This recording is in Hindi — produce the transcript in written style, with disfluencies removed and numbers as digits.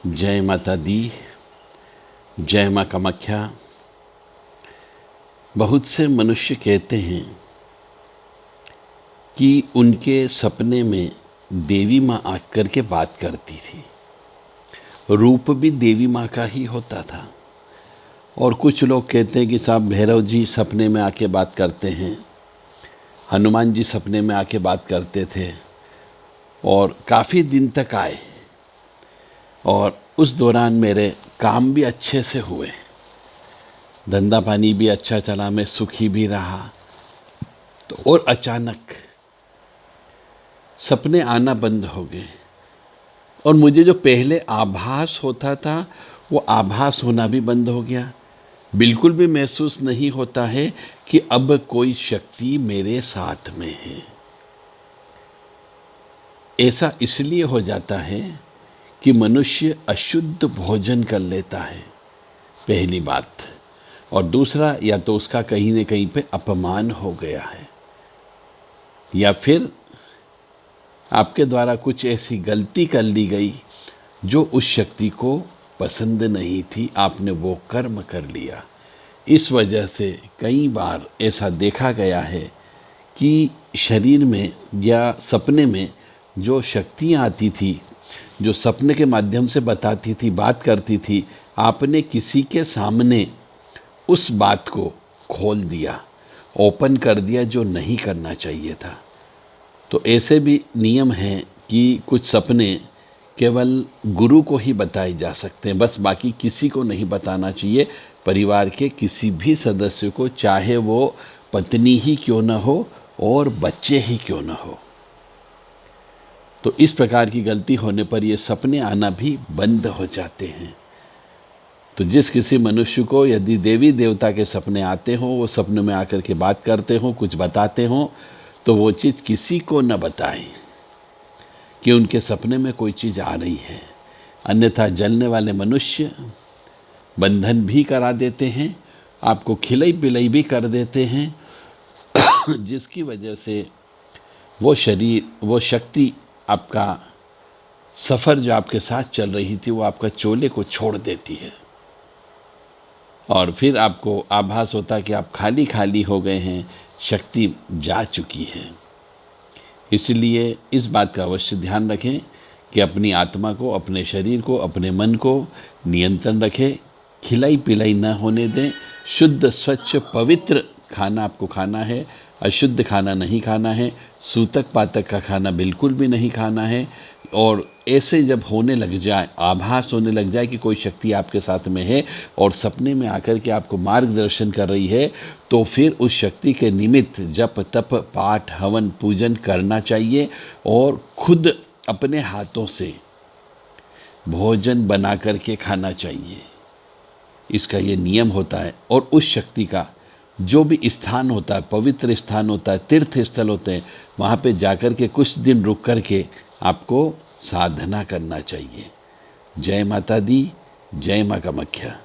जय माता दी, जय माँ कामाख्या। बहुत से मनुष्य कहते हैं कि उनके सपने में देवी माँ आकर के बात करती थी। रूप भी देवी माँ का ही होता था। और कुछ लोग कहते हैं कि साहब भैरव जी सपने में आके बात करते हैं, हनुमान जी सपने में आके बात करते थे और काफ़ी दिन तक आए और उस दौरान मेरे काम भी अच्छे से हुए, धंधा पानी भी अच्छा चला, मैं सुखी भी रहा। तो और अचानक सपने आना बंद हो गए और मुझे जो पहले आभास होता था वो आभास होना भी बंद हो गया। बिल्कुल भी महसूस नहीं होता है कि अब कोई शक्ति मेरे साथ में है। ऐसा इसलिए हो जाता है कि मनुष्य अशुद्ध भोजन कर लेता है, पहली बात, और दूसरा या तो उसका कहीं न कहीं पे अपमान हो गया है या फिर आपके द्वारा कुछ ऐसी गलती कर ली गई जो उस शक्ति को पसंद नहीं थी, आपने वो कर्म कर लिया। इस वजह से कई बार ऐसा देखा गया है कि शरीर में या सपने में जो शक्तियाँ आती थी, जो सपने के माध्यम से बताती थी, बात करती थी, आपने किसी के सामने उस बात को खोल दिया, ओपन कर दिया, जो नहीं करना चाहिए था। तो ऐसे भी नियम हैं कि कुछ सपने केवल गुरु को ही बताए जा सकते हैं, बस बाकी किसी को नहीं बताना चाहिए। परिवार के किसी भी सदस्य को, चाहे वो पत्नी ही क्यों न हो और बच्चे ही क्यों न हो। तो इस प्रकार की गलती होने पर ये सपने आना भी बंद हो जाते हैं। तो जिस किसी मनुष्य को यदि देवी देवता के सपने आते हों, वो सपने में आकर के बात करते हों, कुछ बताते हों, तो वो चीज़ किसी को न बताएं कि उनके सपने में कोई चीज़ आ रही है। अन्यथा जलने वाले मनुष्य बंधन भी करा देते हैं, आपको खिलाई पिलाई भी कर देते हैं, जिसकी वजह से वो शरीर, वो शक्ति, आपका सफ़र जो आपके साथ चल रही थी, वो आपका चोले को छोड़ देती है और फिर आपको आभास होता है कि आप खाली खाली हो गए हैं, शक्ति जा चुकी है। इसलिए इस बात का अवश्य ध्यान रखें कि अपनी आत्मा को, अपने शरीर को, अपने मन को नियंत्रण रखें, खिलाई पिलाई न होने दें। शुद्ध स्वच्छ पवित्र खाना आपको खाना है, अशुद्ध खाना नहीं खाना है, सूतक पातक का खाना बिल्कुल भी नहीं खाना है। और ऐसे जब होने लग जाए, आभास होने लग जाए कि कोई शक्ति आपके साथ में है और सपने में आकर के आपको मार्गदर्शन कर रही है, तो फिर उस शक्ति के निमित्त जप तप पाठ हवन पूजन करना चाहिए और खुद अपने हाथों से भोजन बना करके खाना चाहिए। इसका ये नियम होता है। और उस शक्ति का जो भी स्थान होता है, पवित्र स्थान होता है, तीर्थ स्थल होते हैं, वहाँ पे जाकर के कुछ दिन रुक कर के आपको साधना करना चाहिए। जय माता दी, जय माँ कामाख्या।